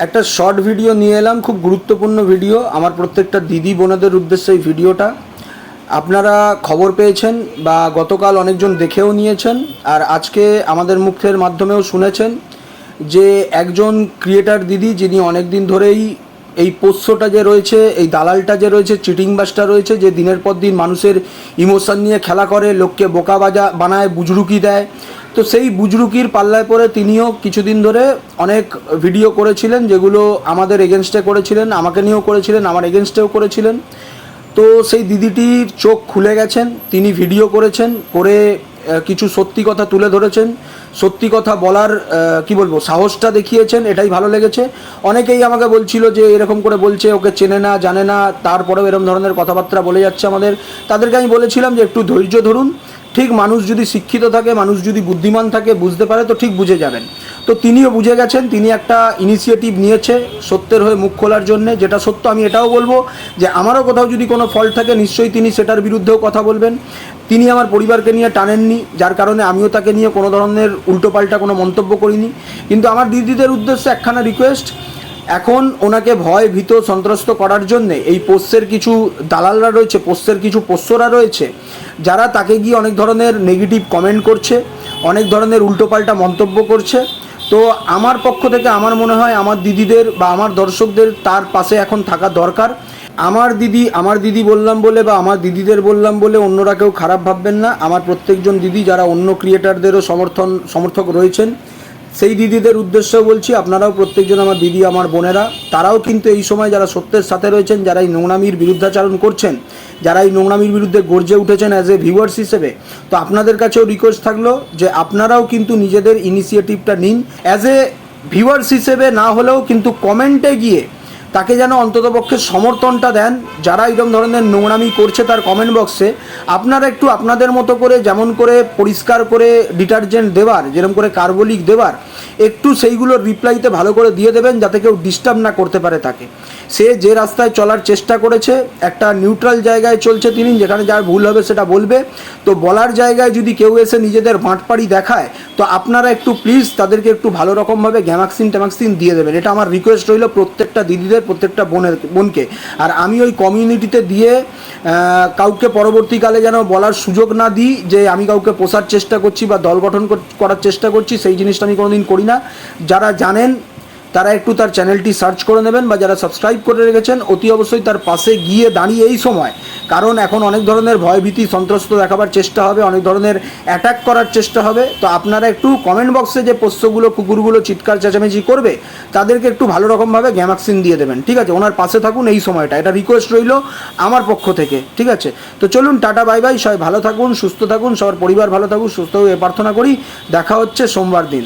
একটা short video নিয়ে এলাম, খুব গুরুত্বপূর্ণ ভিডিও আমার প্রত্যেকটা দিদি বোনেদের উদ্দেশ্যে এই ভিডিওটা। আপনারা খবর পেয়েছেন বা গতকাল অনেকজন দেখেও নিয়েছেন, আর আজকে আমাদের মুখের মাধ্যমেও শুনেছেন যে একজন ক্রিয়েটার দিদি, যিনি অনেক দিন ধরেই এই পোষ্যটা যে রয়েছে, এই দালালটা যে রয়েছে, চিটিংবাজটা রয়েছে, যে দিনের পর দিন মানুষের ইমোশন নিয়ে খেলা করে, লোককে বোকা বানায়, বুজরুকি দেয়, তো সেই বুজরুকির পাল্লায় পড়ে তিনিও কিছুদিন ধরে অনেক ভিডিও করেছিলেন, যেগুলো আমাদের এগেনস্টে করেছিলেন, আমাকে নিয়েও করেছিলেন, আমার এগেনস্টেও করেছিলেন। তো সেই দিদিটির চোখ খুলে গেছেন, তিনি ভিডিও করেছেন, করে কিছু সত্যি কথা তুলে ধরেছেন, সত্যি কথা বলার কি বলবো সাহসটা দেখিয়েছেন, এটাই ভালো লেগেছে। অনেকেই আমাকে বলছিল যে এরকম করে বলছে, ওকে চেনে না জানে না, তারপরেও এরকম ধরনের কথাবার্তা বলে যাচ্ছে আমাদের। তাদেরকে আমি বলেছিলাম যে একটু ধৈর্য ধরুন, ঠিক মানুষ যদি শিক্ষিত থাকে, মানুষ যদি বুদ্ধিমান থাকে, বুঝতে পারে, তো ঠিক বুঝে যাবেন। তো তিনিও বুঝে গেছেন, তিনি একটা ইনিশিয়েটিভ নিয়েছে সত্যের হয়ে মুখ খোলার জন্যে। যেটা সত্য, আমি এটাও বলবো যে আমারও কোথাও যদি কোনো ফল্ট থাকে, নিশ্চয়ই তিনি সেটার বিরুদ্ধেও কথা বলবেন। তিনি আমার পরিবারকে নিয়ে টানেননি, যার কারণে আমিও তাকে নিয়ে কোনো ধরনের উল্টোপাল্টা কোনো মন্তব্য করিনি। কিন্তু আমার দিদিদের উদ্দেশ্যে একখানা রিকোয়েস্ট, এখন ওনাকে ভয় ভীত সন্ত্রস্ত করার জন্যে এই পোষ্যের কিছু দালালরা রয়েছে, পোষ্যের কিছু পোষ্যরা রয়েছে, যারা তাকে গিয়ে অনেক ধরনের নেগেটিভ কমেন্ট করছে, অনেক ধরনের উল্টোপাল্টা মন্তব্য করছে। তো আমার পক্ষ থেকে আমার মনে হয় আমার দিদিদের বা আমার দর্শকদের তার পাশে এখন থাকা দরকার। আমার দিদি বললাম বলে বা আমার দিদিদের বললাম বলে অন্যরা কেউ খারাপ ভাববেন না। আমার প্রত্যেকজন দিদি যারা অন্য ক্রিয়েটারদেরও সমর্থক রয়েছেন, সেই দিদিদের উদ্দেশ্যেও বলছি, আপনারাও প্রত্যেকজন আমার দিদি, আমার বোনেরা, তারাও কিন্তু এই সময় যারা সত্যের সাথে রয়েছেন, যারা এই নোংরামির বিরুদ্ধাচারণ করছেন, যারা এই নোংরামির বিরুদ্ধে গর্জে উঠেছেন অ্যাজ এ ভিউয়ার্স হিসেবে, তো আপনাদের কাছেও রিকোয়েস্ট থাকলো যে আপনারাও কিন্তু নিজেদের ইনিশিয়েটিভটা নিন। অ্যাজ এ ভিউয়ার্স হিসেবে না হলেও কিন্তু কমেন্টে গিয়ে তাকে যেন অন্ততপক্ষে সমর্থনটা দেন। যারা এরকম ধরনের নোংরামি করছে তার কমেন্ট বক্সে, আপনারা একটু আপনাদের মতো করে, যেমন করে পরিষ্কার করে ডিটারজেন্ট দেওয়ার, যেরকম করে কার্বলিক দেওয়ার, একটু সেইগুলোর রিপ্লাইতে ভালো করে দিয়ে দেবেন, যাতে কেউ ডিস্টার্ব না করতে পারে তাকে। সে যে রাস্তায় চলার চেষ্টা করেছে, একটা নিউট্রাল জায়গায় চলছে তিনি, যেখানে যার ভুল হবে সেটা বলবে। তো বলার জায়গায় যদি কেউ এসে নিজেদের বাঁটপাড়ি দেখায়, তো আপনারা একটু প্লিজ তাদেরকে একটু ভালো রকমভাবে গ্যামাক্সিন দিয়ে দেবেন। এটা আমার রিকোয়েস্ট রইল প্রত্যেকটা দিদিদের, প্রত্যেকটা বোনকে। আর আমি ওই কমিউনিটিতে দিয়ে কাউকে পরবর্তীকালে যেন বলার সুযোগ না দিই যে আমি কাউকে পোষার চেষ্টা করছি বা দল গঠন করার চেষ্টা করছি, সেই জিনিসটা আমি কোনোদিন করি না। যারা জানেন তারা একটু তার চ্যানেলটি সার্চ করে নেবেন, বা যারা সাবস্ক্রাইব করে রেখেছেন অতি অবশ্যই তার পাশে গিয়ে দাঁড়িয়ে এই সময়, কারণ এখন অনেক ধরনের ভয়ভীতি সন্ত্রস্ত দেখাবার চেষ্টা হবে, অনেক ধরনের অ্যাটাক করার চেষ্টা হবে। তো আপনারা একটু কমেন্ট বক্সে যে পোষ্যগুলো, কুকুরগুলো চিৎকার চেঁচামেচি করবে, তাদেরকে একটু ভালো রকমভাবে গ্যামাক্সিন দিয়ে দেবেন, ঠিক আছে? ওনার পাশে থাকুন এই সময়টা, এটা রিকোয়েস্ট রইল আমার পক্ষ থেকে, ঠিক আছে? তো চলুন, টাটা বাই বাই, সবাই ভালো থাকুন, সুস্থ থাকুন, সবার পরিবার ভালো থাকুক, সুস্থ হয়ে প্রার্থনা করি। দেখা হচ্ছে সোমবার দিন।